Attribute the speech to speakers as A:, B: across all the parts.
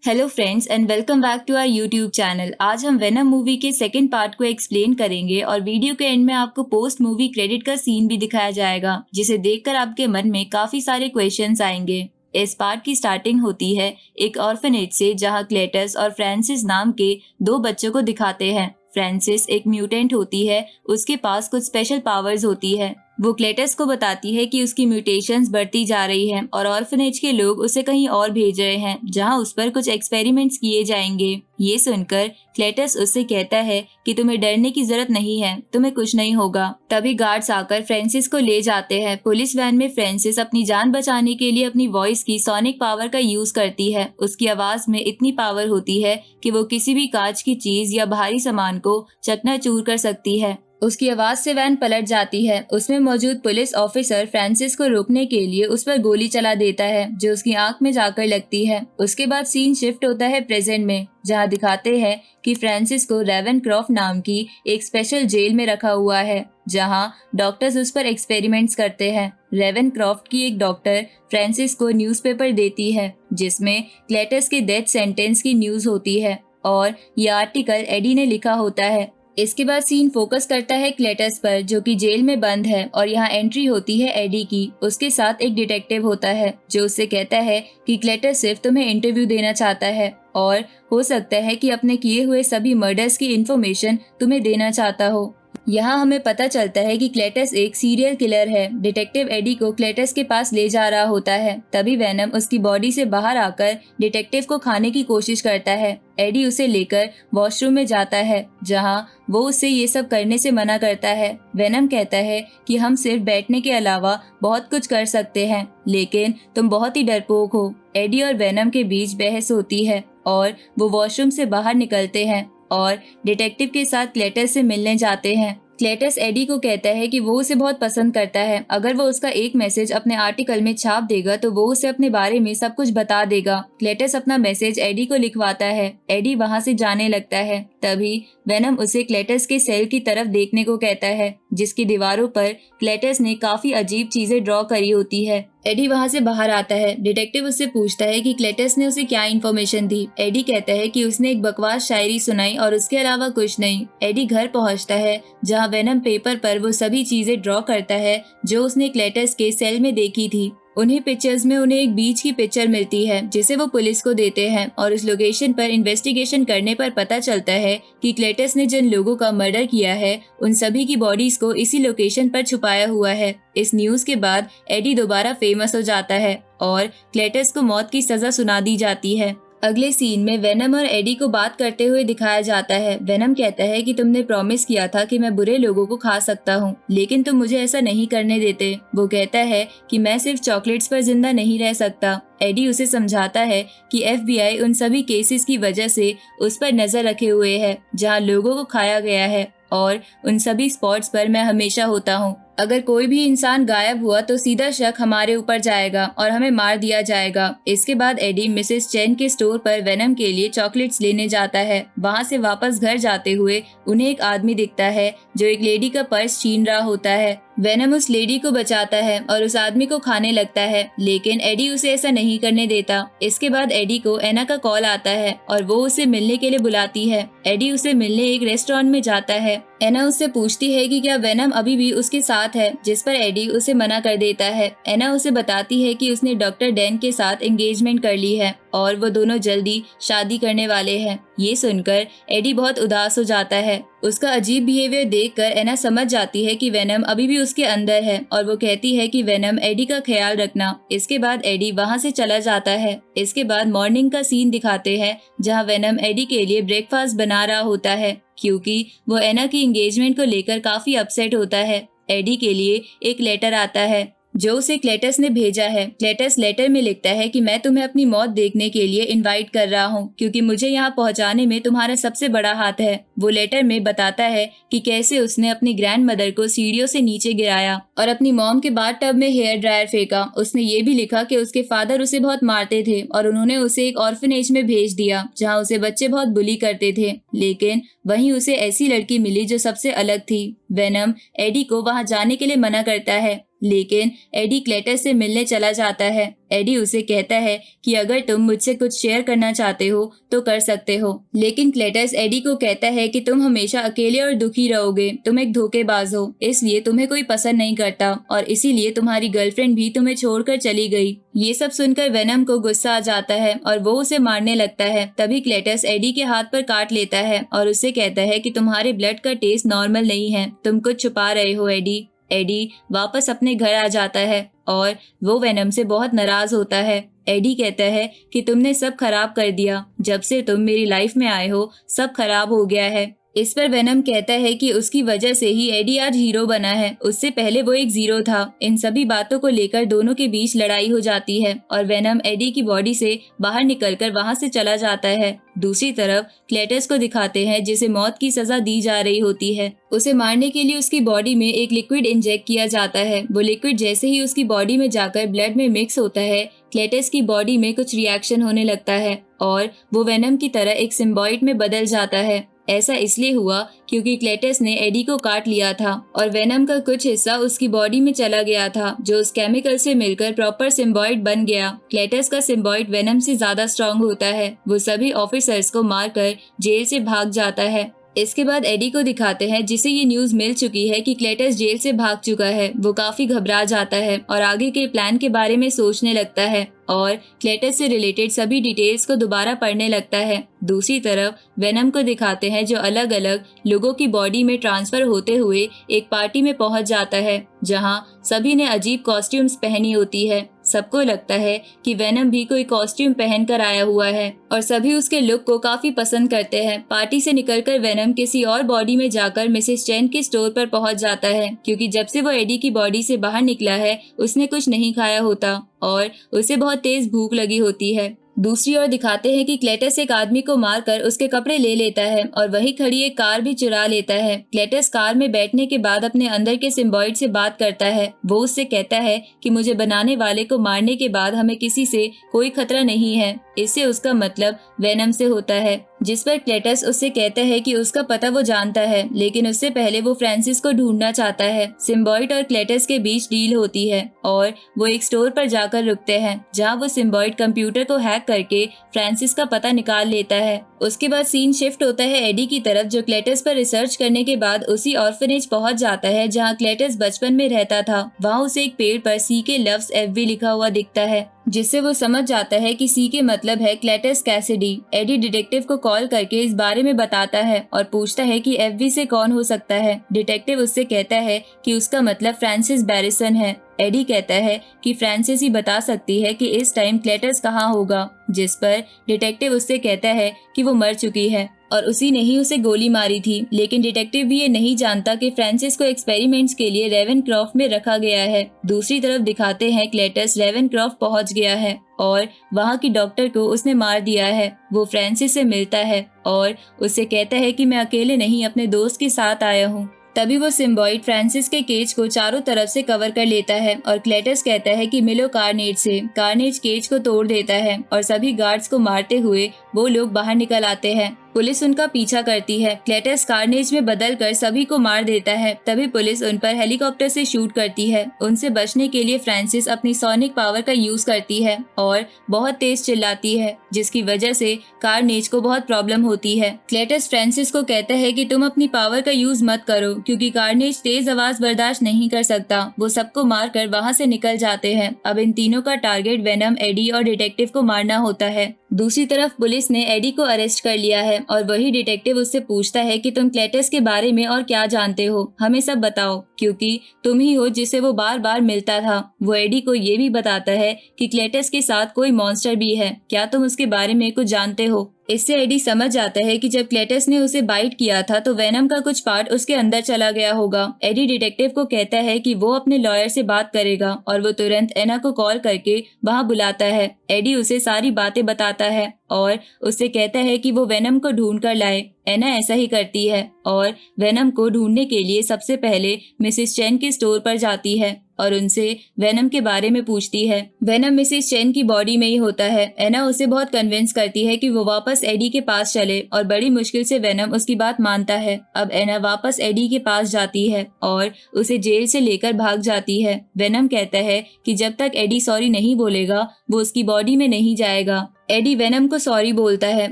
A: Hello friends and welcome back to our YouTube channel. आज हम Venom movie के second part को explain करेंगे और वीडियो के एंड में आपको पोस्ट मूवी क्रेडिट का सीन भी दिखाया जाएगा, जिसे देखकर आपके मन में काफी सारे क्वेश्चंस आएंगे। इस पार्ट की स्टार्टिंग होती है एक ऑर्फनेज से, जहां क्लेटस और फ्रांसिस नाम के दो बच्चों को दिखाते हैं। फ्रांसिस एक म्यूटेंट होती है, उसके पास कुछ स्पेशल पावर्स होती है। वो क्लेटस को बताती है कि उसकी म्यूटेशंस बढ़ती जा रही हैं और ऑर्फनेज के लोग उसे कहीं और भेज रहे हैं, जहां उस पर कुछ एक्सपेरिमेंट्स किए जाएंगे। ये सुनकर क्लेटस उससे कहता है कि तुम्हें डरने की जरूरत नहीं है, तुम्हें कुछ नहीं होगा। तभी गार्ड्स आकर फ्रांसिस को ले जाते हैं। पुलिस वैन में फ्रांसिस अपनी जान बचाने के लिए अपनी वॉइस की सोनिक पावर का यूज करती है। उसकी आवाज में इतनी पावर होती है कि वो किसी भी कांच की चीज या भारी सामान को चकनाचूर कर सकती है। उसकी आवाज से वैन पलट जाती है। उसमें मौजूद पुलिस ऑफिसर फ्रांसिस को रोकने के लिए उस पर गोली चला देता है, जो उसकी आंख में जाकर लगती है। उसके बाद सीन शिफ्ट होता है प्रेजेंट में, जहां दिखाते हैं कि फ्रांसिस को रेवेनक्रॉफ्ट नाम की एक स्पेशल जेल में रखा हुआ है, जहां डॉक्टर्स उस पर एक्सपेरिमेंट्स करते हैं। रेवेनक्रॉफ्ट की एक डॉक्टर फ्रांसिस को न्यूज़पेपर देती है, जिसमें क्लेटस के डेथ सेंटेंस की न्यूज होती है और यह आर्टिकल एडी ने लिखा होता है। इसके बाद सीन फोकस करता है क्लेटस पर, जो कि जेल में बंद है, और यहाँ एंट्री होती है एडी की। उसके साथ एक डिटेक्टिव होता है, जो उससे कहता है कि क्लेटस सिर्फ तुम्हें इंटरव्यू देना चाहता है और हो सकता है कि अपने किए हुए सभी मर्डर्स की इंफॉर्मेशन तुम्हें देना चाहता हो। यहाँ हमें पता चलता है कि क्लेटस एक सीरियल किलर है। डिटेक्टिव एडी को क्लेटस के पास ले जा रहा होता है। तभी वेनम उसकी बॉडी से बाहर आकर डिटेक्टिव को खाने की कोशिश करता है। एडी उसे लेकर वॉशरूम में जाता है, जहां वो उससे ये सब करने से मना करता है। वेनम कहता है कि हम सिर्फ बैठने के अलावा बहुत कुछ कर सकते हैं, लेकिन तुम बहुत ही डरपोक हो। एडी और वेनम के बीच बहस होती है और वो वॉशरूम से बाहर निकलते हैं और डिटेक्टिव के साथ क्लेटस से मिलने जाते हैं। क्लेटस एडी को कहता है कि वो उसे बहुत पसंद करता है। अगर वो उसका एक मैसेज अपने आर्टिकल में छाप देगा तो वो उसे अपने बारे में सब कुछ बता देगा। क्लेटस अपना मैसेज एडी को लिखवाता है। एडी वहां से जाने लगता है। तभी वेनम उसे क्लेटस के सेल की तरफ देखने को कहता है, जिसकी दीवारों पर क्लेटस ने काफी अजीब चीजें ड्रॉ करी होती है। एडी वहां से बाहर आता है। डिटेक्टिव उससे पूछता है कि क्लेटस ने उसे क्या इन्फॉर्मेशन दी। एडी कहता है कि उसने एक बकवास शायरी सुनाई और उसके अलावा कुछ नहीं। एडी घर पहुंचता है, जहां वेनम पेपर पर वो सभी चीजें ड्रॉ करता है जो उसने क्लेटस के सेल में देखी थी। उन्हीं पिक्चर्स में उन्हें एक बीच की पिक्चर मिलती है, जिसे वो पुलिस को देते हैं और इस लोकेशन पर इन्वेस्टिगेशन करने पर पता चलता है कि क्लेटस ने जिन लोगों का मर्डर किया है उन सभी की बॉडीज को इसी लोकेशन पर छुपाया हुआ है। इस न्यूज के बाद एडी दोबारा फेमस हो जाता है और क्लेटस को मौत की सजा सुना दी जाती है। अगले सीन में वेनम और एडी को बात करते हुए दिखाया जाता है। वेनम कहता है कि तुमने प्रॉमिस किया था कि मैं बुरे लोगों को खा सकता हूँ, लेकिन तुम मुझे ऐसा नहीं करने देते। वो कहता है कि मैं सिर्फ चॉकलेट्स पर जिंदा नहीं रह सकता। एडी उसे समझाता है कि FBI उन सभी केसेस की वजह से उस पर नजर रखे हुए है जहाँ लोगों को खाया गया है, और उन सभी स्पॉट्स पर मैं हमेशा होता हूँ। अगर कोई भी इंसान गायब हुआ तो सीधा शक हमारे ऊपर जाएगा और हमें मार दिया जाएगा। इसके बाद एडी मिसेस चेन के स्टोर पर वेनम के लिए चॉकलेट्स लेने जाता है। वहां से वापस घर जाते हुए उन्हें एक आदमी दिखता है, जो एक लेडी का पर्स छीन रहा होता है। वेनम उस लेडी को बचाता है और उस आदमी को खाने लगता है, लेकिन एडी उसे ऐसा नहीं करने देता। इसके बाद एडी को एना का कॉल आता है और वो उसे मिलने के लिए बुलाती है। एडी उसे मिलने एक रेस्टोरेंट में जाता है। एना उससे पूछती है कि क्या वेनम अभी भी उसके साथ है, जिस पर एडी उसे मना कर देता है। एना उसे बताती है कि उसने डॉक्टर डैन के साथ एंगेजमेंट कर ली है और वो दोनों जल्दी शादी करने वाले हैं। ये सुनकर एडी बहुत उदास हो जाता है। उसका अजीब बिहेवियर देखकर एना समझ जाती है कि वेनम अभी भी उसके अंदर है और वो कहती है कि वेनम एडी का ख्याल रखना। इसके बाद एडी वहां से चला जाता है। इसके बाद मॉर्निंग का सीन दिखाते हैं, जहां वेनम एडी के लिए ब्रेकफास्ट बना रहा होता है, क्योंकि वो एना की एंगेजमेंट को लेकर काफी अपसेट होता है। एडी के लिए एक लेटर आता है जो उसे क्लेटस ने भेजा है। क्लेटस लेटर में लिखता है कि मैं तुम्हें अपनी मौत देखने के लिए इनवाइट कर रहा हूँ, क्योंकि मुझे यहाँ पहुँचाने में तुम्हारा सबसे बड़ा हाथ है। वो लेटर में बताता है कि कैसे उसने अपनी ग्रैंड मदर को सीढ़ियों से नीचे गिराया और अपनी मॉम के बाथ टब में हेयर ड्रायर फेंका। उसने ये भी लिखा कि उसके फादर उसे बहुत मारते थे और उन्होंने उसे एक ऑर्फनेज में भेज दिया, जहाँ उसे बच्चे बहुत बुली करते थे, लेकिन वहीं उसे ऐसी लड़की मिली जो सबसे अलग थी। वेनम एडी को वहां जाने के लिए मना करता है। लेकिन एडी क्लेटस से मिलने चला जाता है। एडी उसे कहता है कि अगर तुम मुझसे कुछ शेयर करना चाहते हो तो कर सकते हो, लेकिन क्लेटस एडी को कहता है कि तुम हमेशा अकेले और दुखी रहोगे, तुम एक धोखेबाज हो, इसलिए तुम्हें कोई पसंद नहीं करता और इसीलिए तुम्हारी गर्लफ्रेंड भी तुम्हें छोड़कर चली गई। ये सब सुनकर वेनम को गुस्सा आ जाता है और वो उसे मारने लगता है। तभी क्लेटस एडी के हाथ पर काट लेता है और उससे कहता है कि तुम्हारे ब्लड का टेस्ट नॉर्मल नहीं है, तुम कुछ छुपा रहे हो एडी। एडी वापस अपने घर आ जाता है और वो वेनम से बहुत नाराज होता है। एडी कहता है कि तुमने सब खराब कर दिया, जब से तुम मेरी लाइफ में आए हो सब खराब हो गया है। इस पर वेनम कहता है कि उसकी वजह से ही एडी आज हीरो बना है, उससे पहले वो एक जीरो था। इन सभी बातों को लेकर दोनों के बीच लड़ाई हो जाती है और वेनम एडी की बॉडी से बाहर निकलकर वहां से चला जाता है। दूसरी तरफ क्लेटस को दिखाते हैं जिसे मौत की सजा दी जा रही होती है। उसे मारने के लिए उसकी बॉडी में एक लिक्विड इंजेक्ट किया जाता है। वो लिक्विड जैसे ही उसकी बॉडी में जाकर ब्लड में मिक्स होता है, क्लेटस की बॉडी में कुछ रिएक्शन होने लगता है और वो वेनम की तरह एक सिम्बायोट में बदल जाता है। ऐसा इसलिए हुआ क्योंकि क्लेटस ने एडी को काट लिया था और वेनम का कुछ हिस्सा उसकी बॉडी में चला गया था, जो उस केमिकल से मिलकर प्रॉपर सिम्बायोट बन गया। क्लेटस का सिम्बायोट वेनम से ज्यादा स्ट्रांग होता है। वो सभी ऑफिसर्स को मारकर जेल से भाग जाता है। इसके बाद एडी को दिखाते हैं जिसे ये न्यूज मिल चुकी है कि क्लेटस जेल से भाग चुका है। वो काफी घबरा जाता है और आगे के प्लान के बारे में सोचने लगता है और क्लेटस से रिलेटेड सभी डिटेल्स को दोबारा पढ़ने लगता है। दूसरी तरफ वेनम को दिखाते हैं जो अलग अलग लोगों की बॉडी में ट्रांसफर होते हुए एक पार्टी में पहुंच जाता है, जहां सभी ने अजीब कॉस्ट्यूम्स पहनी होती है। सबको लगता है कि वेनम भी कोई कॉस्ट्यूम पहन कर आया हुआ है और सभी उसके लुक को काफी पसंद करते हैं। पार्टी से निकलकर वेनम किसी और बॉडी में जाकर मिसेस चेन के स्टोर पर पहुंच जाता है, क्योंकि जब से वो एडी की बॉडी से बाहर निकला है उसने कुछ नहीं खाया होता और उसे बहुत तेज भूख लगी होती है। दूसरी ओर दिखाते हैं कि क्लेटस एक आदमी को मारकर उसके कपड़े ले लेता है और वहीं खड़ी एक कार भी चुरा लेता है। क्लेटस कार में बैठने के बाद अपने अंदर के सिम्बायोट से बात करता है। वो उससे कहता है कि मुझे बनाने वाले को मारने के बाद हमें किसी से कोई खतरा नहीं है। इससे उसका मतलब वेनम से होता है, जिस पर क्लेटस उससे कहता है कि उसका पता वो जानता है, लेकिन उससे पहले वो फ्रांसिस को ढूंढना चाहता है। सिम्बायोट और क्लेटस के बीच डील होती है और वो एक स्टोर पर जाकर रुकते हैं, जहां वो सिम्बायोट कंप्यूटर को हैक करके फ्रांसिस का पता निकाल लेता है। उसके बाद सीन शिफ्ट होता है एडी की तरफ, जो क्लेटस पर रिसर्च करने के बाद उसी ऑर्फनेज पहुंच जाता है जहां क्लेटस बचपन में रहता था। वहां उसे एक पेड़ पर सी के लव्स एफवी लिखा हुआ दिखता है, जिससे वो समझ जाता है कि सी के मतलब है क्लेटस कैसिडी। एडी डिटेक्टिव को कॉल करके इस बारे में बताता है और पूछता है कि एफवी से कौन हो सकता है। डिटेक्टिव उससे कहता है कि उसका मतलब फ्रांसिस बैरिसन है। एडी कहता है कि फ्रांसिस ही बता सकती है कि इस टाइम क्लेटस कहाँ होगा, जिस पर डिटेक्टिव उससे कहता है कि वो मर चुकी है और उसी ने ही उसे गोली मारी थी। लेकिन डिटेक्टिव भी ये नहीं जानता कि फ्रांसिस को एक्सपेरिमेंट्स के लिए रेवेनक्रॉफ्ट में रखा गया है। दूसरी तरफ दिखाते हैं क्लेटस रेवेनक्रॉफ्ट पहुंच गया है और वहां की डॉक्टर को उसने मार दिया है। वो फ्रांसिस से मिलता है और उससे कहता है कि मैं अकेले नहीं अपने दोस्त के साथ आया हूँ। तभी वो सिम्बायोट फ्रांसिस के केज को चारों तरफ से कवर कर लेता है और क्लेटस कहता है कि मिलो कार्नेज से। कार्नेज केज को तोड़ देता है और सभी गार्ड्स को मारते हुए वो लोग बाहर निकल आते हैं। पुलिस उनका पीछा करती है। क्लेटस कार्नेज में बदलकर सभी को मार देता है। तभी पुलिस उन पर हेलीकॉप्टर से शूट करती है। उनसे बचने के लिए फ्रांसिस अपनी सोनिक पावर का यूज करती है और बहुत तेज चिल्लाती है, जिसकी वजह से कार्नेज को बहुत प्रॉब्लम होती है। क्लेटस फ्रांसिस को कहता है कि तुम अपनी पावर का यूज मत करो, क्योंकि कार्नेज तेज आवाज बर्दाश्त नहीं कर सकता। वो सबको मारकर वहाँ से निकल जाते हैं। अब इन तीनों का टारगेट वेनम, एडी और डिटेक्टिव को मारना होता है। दूसरी तरफ पुलिस ने एडी को अरेस्ट कर लिया है और वही डिटेक्टिव उससे पूछता है कि तुम क्लेटस के बारे में और क्या जानते हो, हमें सब बताओ, क्योंकि तुम ही हो जिसे वो बार बार मिलता था। वो एडी को ये भी बताता है कि क्लेटस के साथ कोई मॉन्स्टर भी है, क्या तुम उसके बारे में कुछ जानते हो। इससे एडी समझ जाता है कि जब क्लेटस ने उसे बाइट किया था तो वेनम का कुछ पार्ट उसके अंदर चला गया होगा। एडी डिटेक्टिव को कहता है कि वो अपने लॉयर से बात करेगा और वो तुरंत एना को कॉल करके वहां बुलाता है। एडी उसे सारी बातें बताता है और उससे कहता है कि वो वेनम को ढूंढ कर लाए। एना ऐसा ही करती है और वेनम को ढूंढने के लिए सबसे पहले मिसेस चेन के स्टोर पर जाती है और उनसे वेनम के बारे में पूछती है। वेनम मिसेस चेन की बॉडी में ही होता है। एना उसे बहुत कन्विंस करती है कि वो वापस एडी के पास चले और बड़ी मुश्किल से वेनम उसकी बात मानता है। अब एना वापस एडी के पास जाती है और उसे जेल से लेकर भाग जाती है। वेनम कहता है कि जब तक एडी सॉरी नहीं बोलेगा वो उसकी बॉडी में नहीं जाएगा। एडी वेनम को सॉरी बोलता है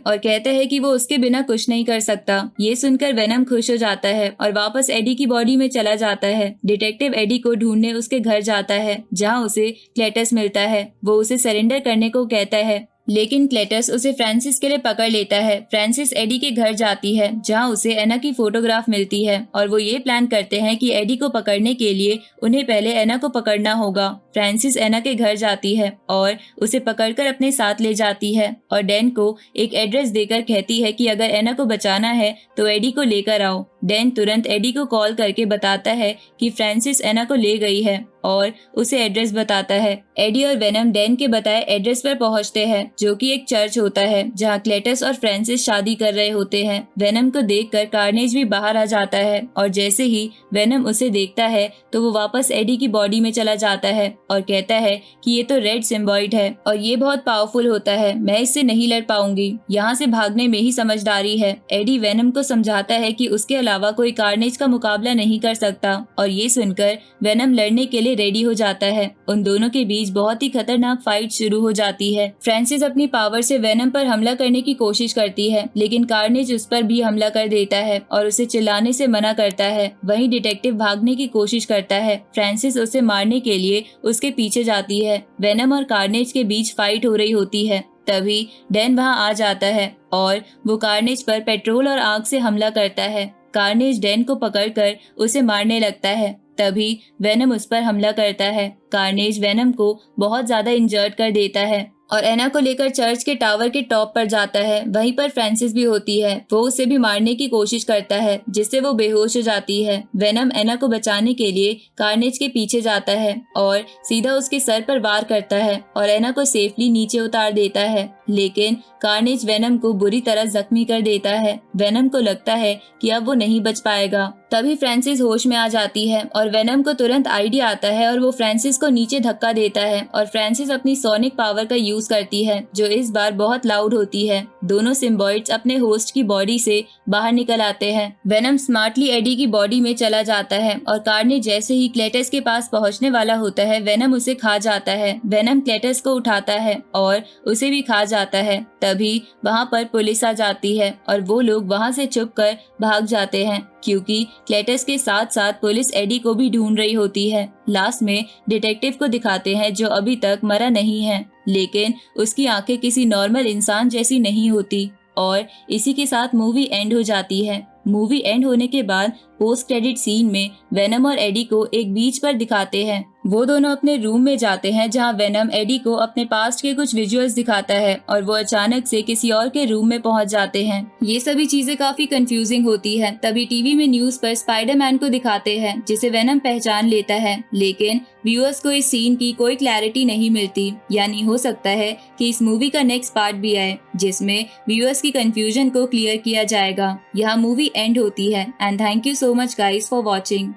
A: और कहता है कि वो उसके बिना कुछ नहीं कर सकता। ये सुनकर वेनम खुश हो जाता है और वापस एडी की बॉडी में चला जाता है। डिटेक्टिव एडी को ढूंढने उसके घर जाता है जहां उसे क्लेटस मिलता है। वो उसे सरेंडर करने को कहता है लेकिन क्लेटस उसे फ्रांसिस के लिए पकड़ लेता है। फ्रांसिस एडी के घर जाती है जहां उसे एना की फोटोग्राफ मिलती है और वो ये प्लान करते हैं कि एडी को पकड़ने के लिए उन्हें पहले एना को पकड़ना होगा। फ्रांसिस एना के घर जाती है और उसे पकड़कर अपने साथ ले जाती है और डैन को एक एड्रेस देकर कहती है कि अगर एना को बचाना है तो एडी को लेकर आओ। डैन तुरंत एडी को कॉल करके बताता है कि फ्रांसिस एना को ले गई है और उसे एड्रेस बताता है। एडी और वेनम डैन के बताए एड्रेस पर पहुंचते हैं जो कि एक चर्च होता है जहां क्लेटस और फ्रांसिस शादी कर रहे होते हैं। वेनम को देखकर कार्नेज भी बाहर आ जाता है और जैसे ही वेनम उसे देखता है तो वो वापस एडी की बॉडी में चला जाता है और कहता है कि ये तो रेड सिम्बॉइड है और ये बहुत पावरफुल होता है, मैं इससे नहीं लड़ पाऊंगी, यहाँ से भागने में ही समझदारी है। एडी वेनम को समझाता है कि उसके अलावा कोई कार्नेज का मुकाबला नहीं कर सकता और ये सुनकर वेनम लड़ने के लिए रेडी हो जाता है। उन दोनों के बीच बहुत ही खतरनाक फाइट शुरू हो जाती है। फ्रांसिस अपनी पावर से वेनम पर हमला करने की कोशिश करती है लेकिन कार्नेज उस पर भी हमला कर देता है और उसे चिल्लाने से मना करता है। वहीं डिटेक्टिव भागने की कोशिश करता है। फ्रांसिस उसे मारने के लिए उसके पीछे जाती है। वेनम और कार्नेज के बीच फाइट हो रही होती है। तभी डैन वहां आ जाता है और वो कार्नेज पर पेट्रोल और आग से हमला करता है। कार्नेज डैन को पकड़कर उसे मारने लगता है। तभी वेनम उस पर हमला करता है। कार्नेज वेनम को बहुत ज्यादा इंजर्ड कर देता है और एना को लेकर चर्च के टावर के टॉप पर जाता है। वहीं पर फ्रांसिस भी होती है। वो उसे भी मारने की कोशिश करता है जिससे वो बेहोश हो जाती है। वेनम एना को बचाने के लिए कार्नेज के पीछे जाता है और सीधा उसके सर पर वार करता है और एना को सेफली नीचे उतार देता है लेकिन कार्नेज वेनम को बुरी तरह जख्मी कर देता है। वेनम को लगता है कि अब वो नहीं बच पाएगा। तभी फ्रांसिस होश में आ जाती है और वेनम को तुरंत आइडिया आता है और वो फ्रांसिस को नीचे धक्का देता है और फ्रांसिस अपनी सोनिक पावर का यूज करती है जो इस बार बहुत लाउड होती है। दोनों सिम्बॉइड्स अपने होस्ट की बॉडी से बाहर निकल आते हैं। वेनम स्मार्टली एडी की बॉडी में चला जाता है और कार्नेज जैसे ही क्लेटस के पास पहुंचने वाला होता है वेनम उसे खा जाता है। वेनम क्लेटस को उठाता है और उसे भी खा जाता है। तभी वहां पर पुलिस आ जाती है और वो लोग वहां से छुपकर भाग जाते हैं क्योंकि क्लेटस के साथ साथ पुलिस एडी को भी ढूंढ रही होती है। लास्ट में डिटेक्टिव को दिखाते हैं जो अभी तक मरा नहीं है लेकिन उसकी आंखें किसी नॉर्मल इंसान जैसी नहीं होती और इसी के साथ मूवी एंड हो जाती है। मूवी एंड होने के बाद पोस्ट क्रेडिट सीन में वेनम और एडी को एक बीच पर दिखाते हैं। वो दोनों अपने रूम में जाते हैं जहां वेनम एडी को अपने पास्ट के कुछ विजुअल्स दिखाता है और वो अचानक से किसी और के रूम में पहुंच जाते हैं। ये सभी चीजें काफी कंफ्यूजिंग होती है। तभी टीवी में न्यूज पर स्पाइडरमैन को दिखाते हैं जिसे वेनम पहचान लेता है लेकिन व्यूअर्स को इस सीन की कोई क्लैरिटी नहीं मिलती। यानी हो सकता है कि इस मूवी का नेक्स्ट पार्ट भी आए जिसमें व्यूअर्स की कंफ्यूजन को क्लियर किया जाएगा। यहाँ मूवी एंड होती है and thank you so much guys for watching.